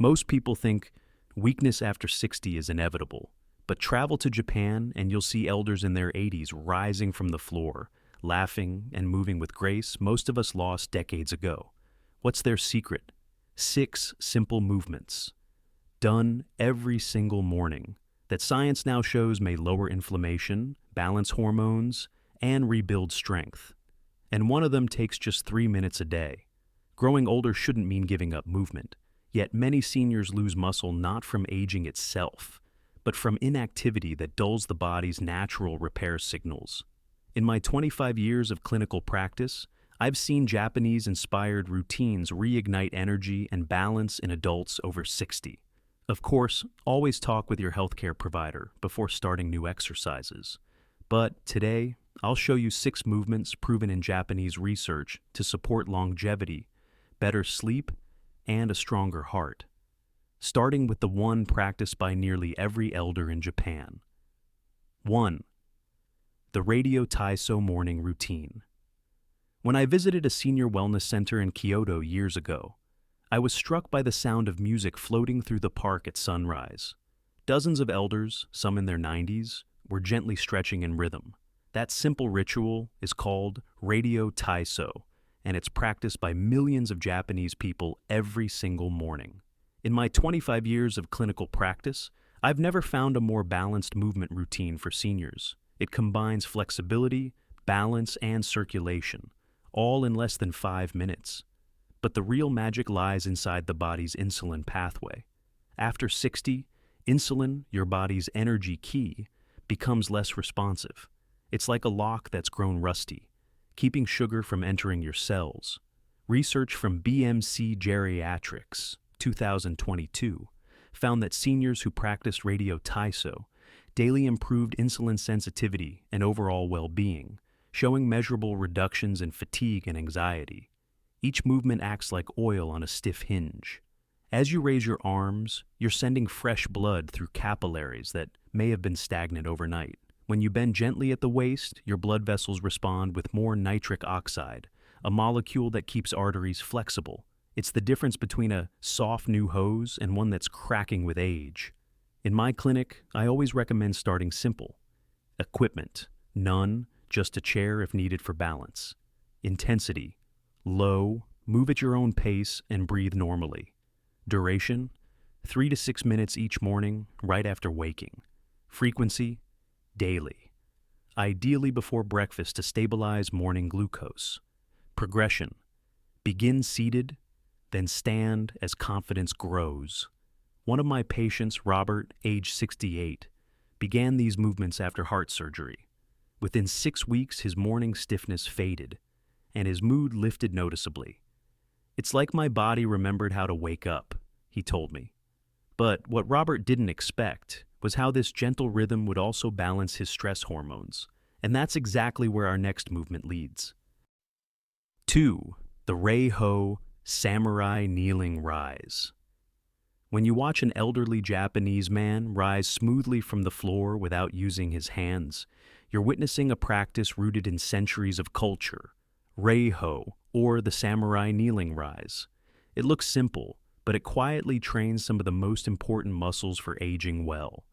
Most people think weakness after 60 is inevitable, but travel to Japan and you'll see elders in their 80s rising from the floor, laughing and moving with grace most of us lost decades ago. What's their secret? 6 simple movements, done every single morning, that science now shows may lower inflammation, balance hormones, and rebuild strength. And one of them takes just 3 minutes a day. Growing older shouldn't mean giving up movement, yet many seniors lose muscle not from aging itself, but from inactivity that dulls the body's natural repair signals. In my 25 years of clinical practice, I've seen Japanese-inspired routines reignite energy and balance in adults over 60. Of course, always talk with your healthcare provider before starting new exercises. But today, I'll show you 6 movements proven in Japanese research to support longevity, better sleep, and a stronger heart. Starting with the one practiced by nearly every elder in Japan. 1. The Radio Taiso Morning Routine. When I visited a senior wellness center in Kyoto years ago, I was struck by the sound of music floating through the park at sunrise. Dozens of elders, some in their 90s, were gently stretching in rhythm. That simple ritual is called Radio Taiso, and it's practiced by millions of Japanese people every single morning. In my 25 years of clinical practice, I've never found a more balanced movement routine for seniors. It combines flexibility, balance, and circulation, all in less than 5 minutes. But the real magic lies inside the body's insulin pathway. After 60, insulin, your body's energy key, becomes less responsive. It's like a lock that's grown rusty, keeping sugar from entering your cells. Research from BMC Geriatrics, 2022, found that seniors who practiced Radio Taiso daily improved insulin sensitivity and overall well-being, showing measurable reductions in fatigue and anxiety. Each movement acts like oil on a stiff hinge. As you raise your arms, you're sending fresh blood through capillaries that may have been stagnant overnight. When you bend gently at the waist, your blood vessels respond with more nitric oxide, a molecule that keeps arteries flexible. It's the difference between a soft new hose and one that's cracking with age. In my clinic, I always recommend starting simple. Equipment: none, just a chair if needed for balance. Intensity: low, move at your own pace, and breathe normally. Duration: 3 to 6 minutes each morning, right after waking. Frequency: daily. Ideally before breakfast to stabilize morning glucose. Progression: begin seated, then stand as confidence grows. One of my patients, Robert, age 68, began these movements after heart surgery. Within 6 weeks, his morning stiffness faded, and his mood lifted noticeably. "It's like my body remembered how to wake up," he told me. But what Robert didn't expect was how this gentle rhythm would also balance his stress hormones, and that's exactly where our next movement leads. 2. The Rei-ho Samurai Kneeling Rise. When you watch an elderly Japanese man rise smoothly from the floor without using his hands, you're witnessing a practice rooted in centuries of culture. Rei-ho, or the Samurai Kneeling Rise. It looks simple, but it quietly trains some of the most important muscles for aging well.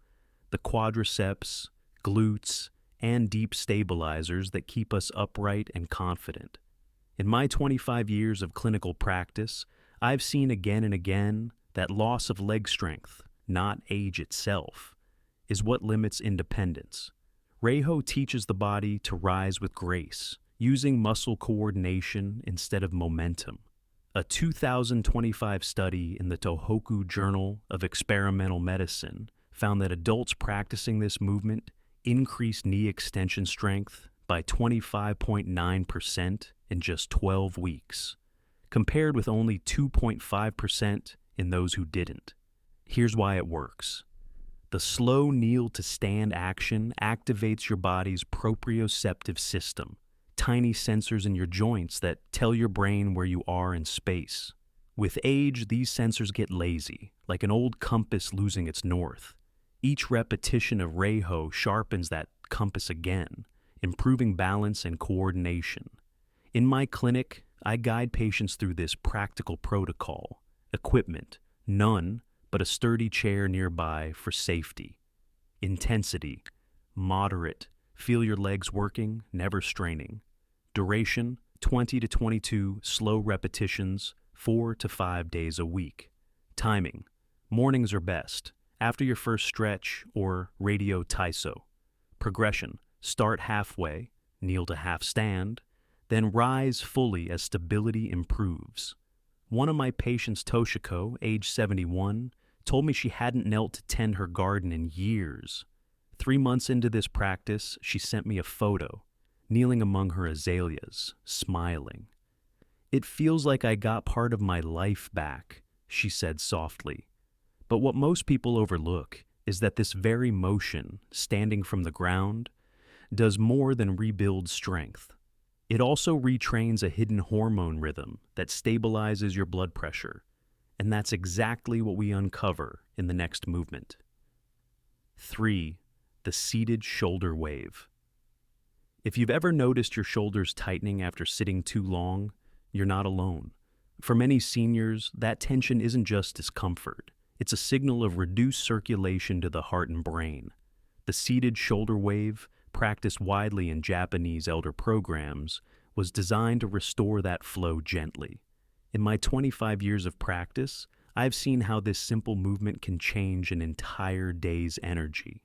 The quadriceps, glutes, and deep stabilizers that keep us upright and confident. In my 25 years of clinical practice, I've seen again and again that loss of leg strength, not age itself, is what limits independence. Rei-ho teaches the body to rise with grace, using muscle coordination instead of momentum. A 2025 study in the Tohoku Journal of Experimental Medicine found that adults practicing this movement increased knee extension strength by 25.9% in just 12 weeks, compared with only 2.5% in those who didn't. Here's why it works. The slow kneel to stand action activates your body's proprioceptive system, tiny sensors in your joints that tell your brain where you are in space. With age, these sensors get lazy, like an old compass losing its north. Each repetition of Rei-ho sharpens that compass again, improving balance and coordination. In my clinic, I guide patients through this practical protocol. Equipment: None, but a sturdy chair nearby for safety. Intensity, moderate, feel your legs working, never straining. Duration, 20 to 22 slow repetitions, 4 to 5 days a week. Timing, mornings are best, after your first stretch or Radio Taiso. Progression, start halfway, kneel to half stand, then rise fully as stability improves. One of my patients, Toshiko, age 71, told me she hadn't knelt to tend her garden in years. 3 months into this practice, she sent me a photo, kneeling among her azaleas, smiling. "It feels like I got part of my life back," she said softly. But what most people overlook is that this very motion, standing from the ground, does more than rebuild strength. It also retrains a hidden hormone rhythm that stabilizes your blood pressure, and that's exactly what we uncover in the next movement. 3. The seated shoulder wave. If you've ever noticed your shoulders tightening after sitting too long, you're not alone. For many seniors, that tension isn't just discomfort. It's a signal of reduced circulation to the heart and brain. The seated shoulder wave, practiced widely in Japanese elder programs, was designed to restore that flow gently. In my 25 years of practice, I've seen how this simple movement can change an entire day's energy.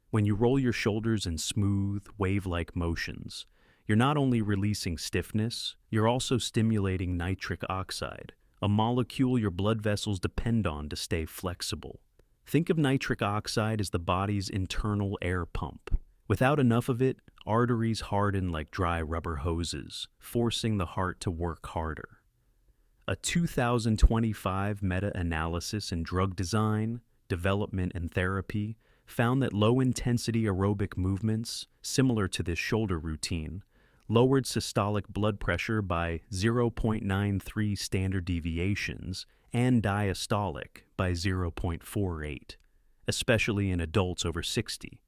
When you roll your shoulders in smooth, wave-like motions, you're not only releasing stiffness, you're also stimulating nitric oxide, a molecule your blood vessels depend on to stay flexible. Think of nitric oxide as the body's internal air pump. Without enough of it, arteries harden like dry rubber hoses, forcing the heart to work harder. A 2025 meta-analysis in drug design, development, and therapy found that low-intensity aerobic movements, similar to this shoulder routine, lowered systolic blood pressure by 0.93 standard deviations and diastolic by 0.48, especially in adults over 60.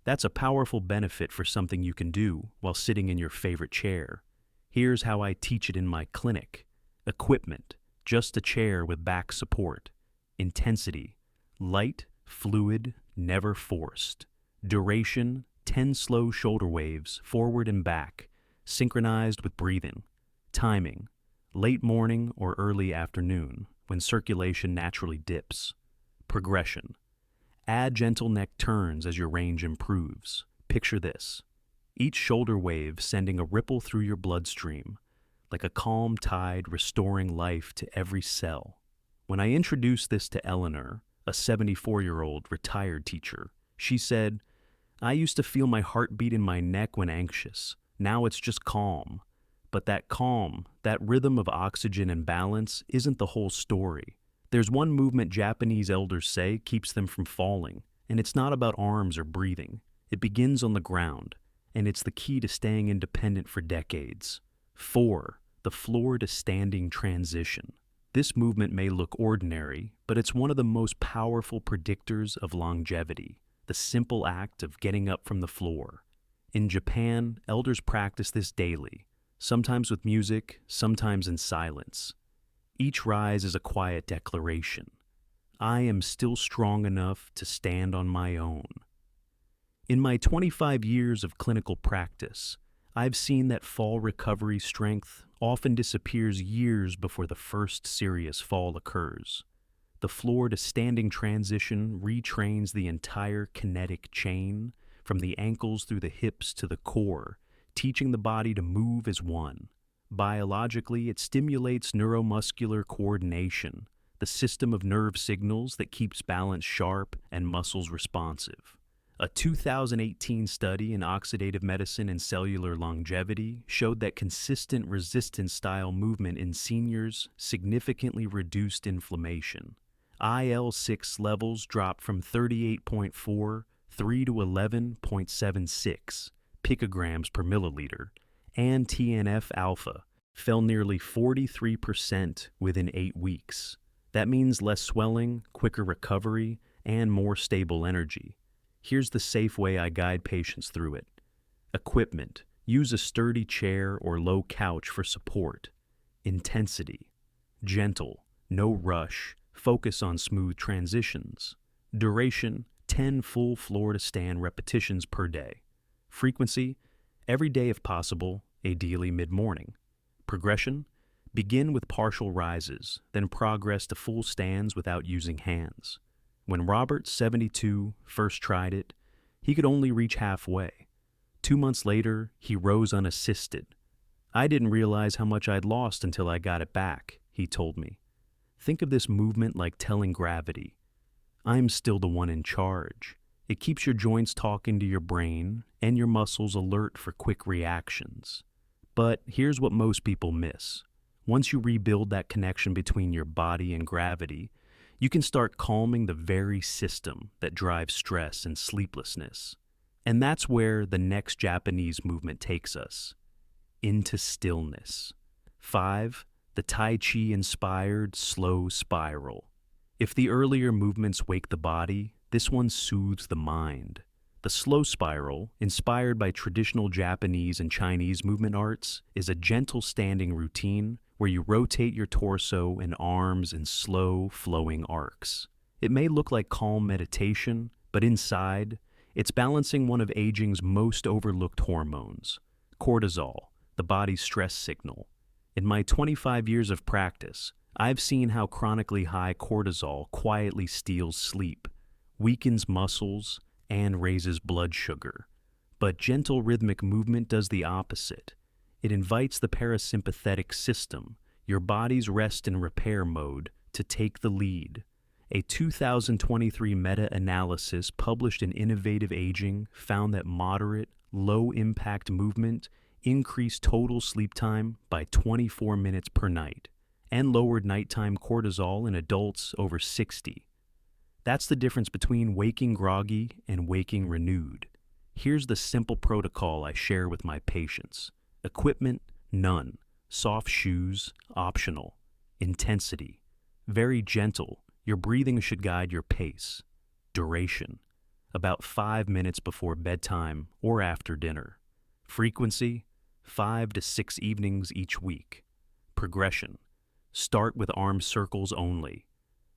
That's a powerful benefit for something you can do while sitting in your favorite chair. Here's how I teach it in my clinic. Equipment, just a chair with back support. Intensity, light, fluid, never forced. Duration, 10 slow shoulder waves, forward and back, synchronized with breathing. Timing, late morning or early afternoon, when circulation naturally dips. Progression, add gentle neck turns as your range improves. Picture this. Each shoulder wave sending a ripple through your bloodstream, like a calm tide restoring life to every cell. When I introduced this to Eleanor, a 74-year-old retired teacher, she said, "I used to feel my heartbeat in my neck when anxious. Now it's just calm." But that calm, that rhythm of oxygen and balance, isn't the whole story. There's one movement Japanese elders say keeps them from falling, and it's not about arms or breathing. It begins on the ground, and it's the key to staying independent for decades. 4. The floor to standing transition. This movement may look ordinary, but it's one of the most powerful predictors of longevity, the simple act of getting up from the floor. In Japan, elders practice this daily, sometimes with music, sometimes in silence. Each rise is a quiet declaration. I am still strong enough to stand on my own. In my 25 years of clinical practice, I've seen that fall recovery strength often disappears years before the first serious fall occurs. The floor to standing transition retrains the entire kinetic chain, from the ankles through the hips to the core, teaching the body to move as one. Biologically, it stimulates neuromuscular coordination, the system of nerve signals that keeps balance sharp and muscles responsive. A 2018 study in oxidative medicine and cellular longevity showed that consistent resistance-style movement in seniors significantly reduced inflammation. IL-6 levels dropped from 38.43 to 11.76 picograms per milliliter, and TNF-alpha fell nearly 43% within 8 weeks. That means less swelling, quicker recovery, and more stable energy. Here's the safe way I guide patients through it. Equipment. Use a sturdy chair or low couch for support. Intensity. Gentle, no rush, Focus on smooth transitions. Duration, 10 full floor-to-stand repetitions per day. Frequency, every day if possible, ideally mid-morning. Progression, begin with partial rises, then progress to full stands without using hands. When Robert, 72, first tried it, he could only reach halfway. 2 months later, he rose unassisted. I didn't realize how much I'd lost until I got it back, he told me. Think of this movement like telling gravity, I'm still the one in charge. It keeps your joints talking to your brain and your muscles alert for quick reactions. But here's what most people miss. Once you rebuild that connection between your body and gravity, you can start calming the very system that drives stress and sleeplessness. And that's where the next Japanese movement takes us, into stillness. 5. The Tai Chi-inspired slow spiral. If the earlier movements wake the body, this one soothes the mind. The slow spiral, inspired by traditional Japanese and Chinese movement arts, is a gentle standing routine where you rotate your torso and arms in slow, flowing arcs. It may look like calm meditation, but inside, it's balancing one of aging's most overlooked hormones, cortisol, the body's stress signal. In my 25 years of practice, I've seen how chronically high cortisol quietly steals sleep, weakens muscles, and raises blood sugar. But gentle rhythmic movement does the opposite. It invites the parasympathetic system, your body's rest and repair mode, to take the lead. A 2023 meta-analysis published in Innovative Aging found that moderate, low-impact movement increased total sleep time by 24 minutes per night and lowered nighttime cortisol in adults over 60. That's the difference between waking groggy and waking renewed. Here's the simple protocol I share with my patients. Equipment, none. Soft shoes, optional. Intensity, very gentle. Your breathing should guide your pace. Duration, about 5 minutes before bedtime or after dinner. Frequency, 5 to 6 evenings each week. Progression, start with arm circles only.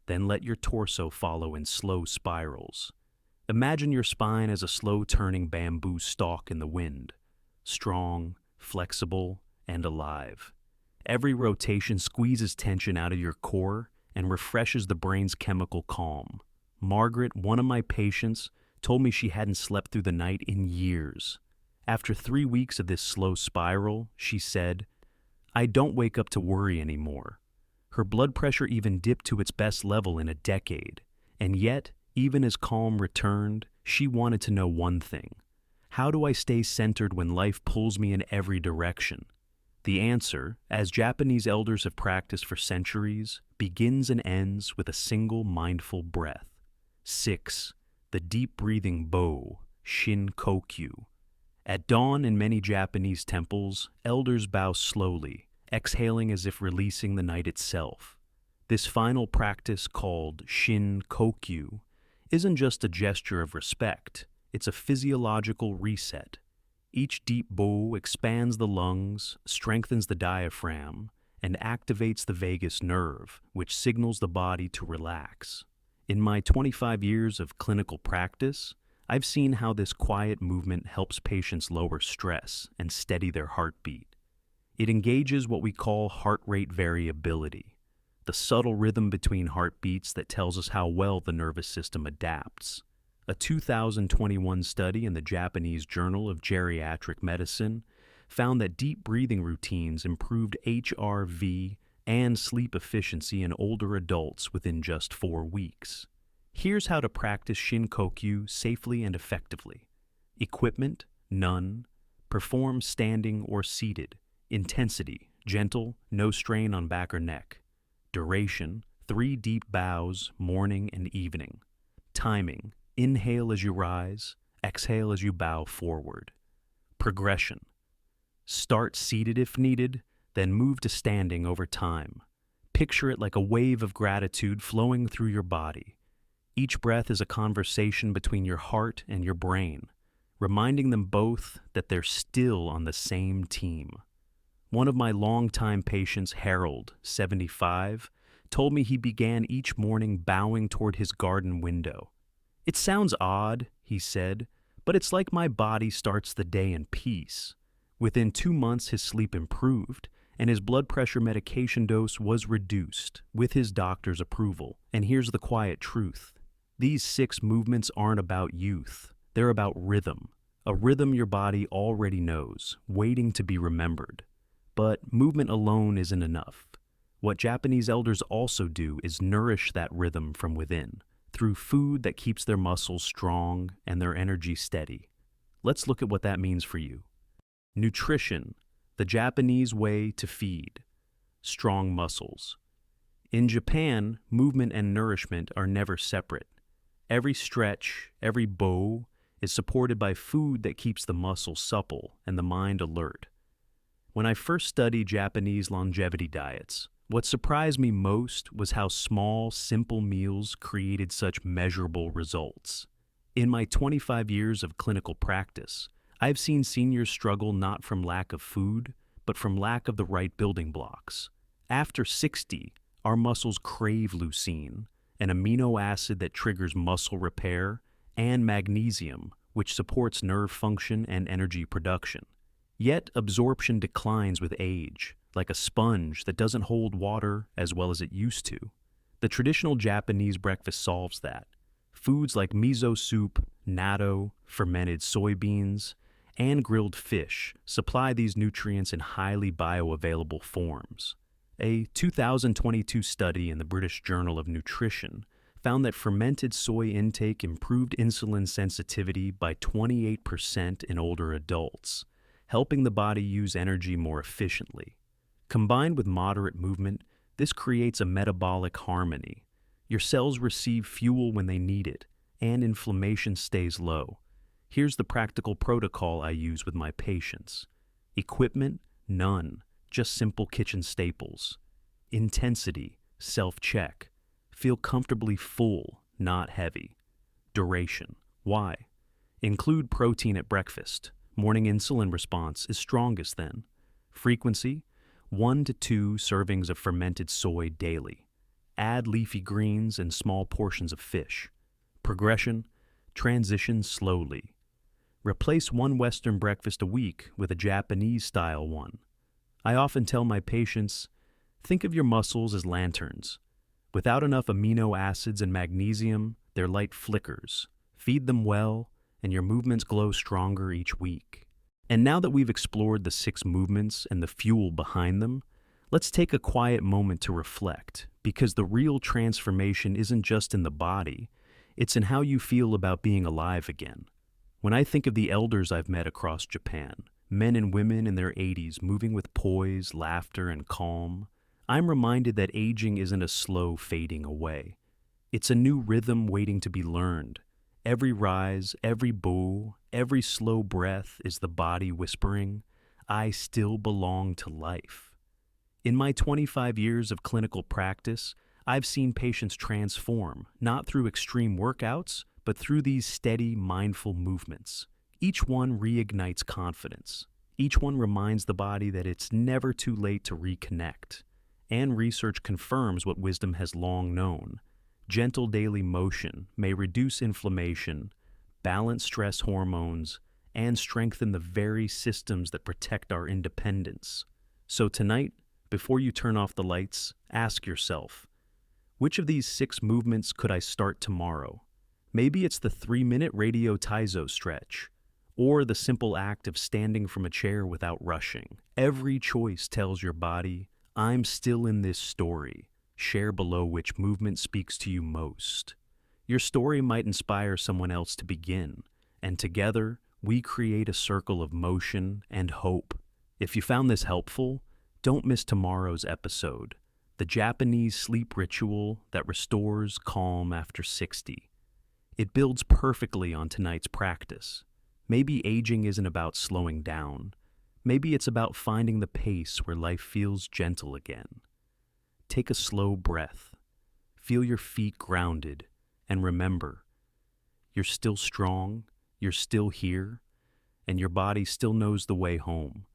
Then let your torso follow in slow spirals. Imagine your spine as a slow-turning bamboo stalk in the wind. Strong, flexible, and alive. Every rotation squeezes tension out of your core and refreshes the brain's chemical calm. Margaret, one of my patients, told me she hadn't slept through the night in years. After 3 weeks of this slow spiral, she said, I don't wake up to worry anymore. Her blood pressure even dipped to its best level in a decade. And yet, even as calm returned, she wanted to know one thing. How do I stay centered when life pulls me in every direction? The answer, as Japanese elders have practiced for centuries, begins and ends with a single mindful breath. 6. The deep breathing bow, Shin Kokyu. At dawn in many Japanese temples, elders bow slowly, exhaling as if releasing the night itself. This final practice, called Shin Kokyu, isn't just a gesture of respect, it's a physiological reset. Each deep bow expands the lungs, strengthens the diaphragm, and activates the vagus nerve, which signals the body to relax. In my 25 years of clinical practice, I've seen how this quiet movement helps patients lower stress and steady their heartbeat. It engages what we call heart rate variability, the subtle rhythm between heartbeats that tells us how well the nervous system adapts. A 2021 study in the Japanese Journal of Geriatric Medicine found that deep breathing routines improved HRV and sleep efficiency in older adults within just 4 weeks. Here's how to practice Shin Kokyu safely and effectively. Equipment, none. Perform standing or seated. Intensity, gentle, no strain on back or neck. Duration, 3 deep bows, morning and evening. Timing, inhale as you rise, exhale as you bow forward. Progression, start seated if needed, then move to standing over time. Picture it like a wave of gratitude flowing through your body. Each breath is a conversation between your heart and your brain, reminding them both that they're still on the same team. One of my longtime patients, Harold, 75, told me he began each morning bowing toward his garden window. "It sounds odd," he said, "but it's like my body starts the day in peace." Within 2 months, his sleep improved, and his blood pressure medication dose was reduced with his doctor's approval. And here's the quiet truth. These 6 movements aren't about youth. They're about rhythm. A rhythm your body already knows, waiting to be remembered. But movement alone isn't enough. What Japanese elders also do is nourish that rhythm from within, through food that keeps their muscles strong and their energy steady. Let's look at what that means for you. Nutrition, the Japanese way to feed. Strong muscles. In Japan, movement and nourishment are never separate. Every stretch, every bow, is supported by food that keeps the muscles supple and the mind alert. When I first studied Japanese longevity diets, what surprised me most was how small, simple meals created such measurable results. In my 25 years of clinical practice, I've seen seniors struggle not from lack of food, but from lack of the right building blocks. After 60, our muscles crave leucine, an amino acid that triggers muscle repair, and magnesium, which supports nerve function and energy production. Yet absorption declines with age, like a sponge that doesn't hold water as well as it used to. The traditional Japanese breakfast solves that. Foods like miso soup, natto, fermented soybeans, and grilled fish supply these nutrients in highly bioavailable forms. A 2022 study in the British Journal of Nutrition found that fermented soy intake improved insulin sensitivity by 28% in older adults, helping the body use energy more efficiently. Combined with moderate movement, this creates a metabolic harmony. Your cells receive fuel when they need it, and inflammation stays low. Here's the practical protocol I use with my patients. Equipment, none, just simple kitchen staples. Intensity, self-check. Feel comfortably full, not heavy. Duration. Why? Include protein at breakfast. Morning insulin response is strongest then. Frequency, 1 to 2 servings of fermented soy daily. Add leafy greens and small portions of fish. Progression, transition slowly. Replace one Western breakfast a week with a Japanese-style one. I often tell my patients, think of your muscles as lanterns. Without enough amino acids and magnesium, their light flickers. Feed them well, and your movements glow stronger each week. And now that we've explored the 6 movements and the fuel behind them, let's take a quiet moment to reflect, because the real transformation isn't just in the body, it's in how you feel about being alive again. When I think of the elders I've met across Japan, men and women in their 80s moving with poise, laughter, and calm, I'm reminded that aging isn't a slow fading away. It's a new rhythm waiting to be learned. Every rise, every bow, every slow breath is the body whispering, I still belong to life. In my 25 years of clinical practice, I've seen patients transform, not through extreme workouts, but through these steady, mindful movements. Each one reignites confidence. Each one reminds the body that it's never too late to reconnect. And research confirms what wisdom has long known. Gentle daily motion may reduce inflammation, balance stress hormones, and strengthen the very systems that protect our independence. So tonight, before you turn off the lights, ask yourself, which of these 6 movements could I start tomorrow? Maybe it's the 3-minute Radio Taiso stretch, or the simple act of standing from a chair without rushing. Every choice tells your body, I'm still in this story. Share below which movement speaks to you most. Your story might inspire someone else to begin, and together we create a circle of motion and hope. If you found this helpful, don't miss tomorrow's episode, the Japanese sleep ritual that restores calm after 60. It builds perfectly on tonight's practice. Maybe aging isn't about slowing down. Maybe it's about finding the pace where life feels gentle again. Take a slow breath. Feel your feet grounded, and remember, you're still strong, you're still here, and your body still knows the way home.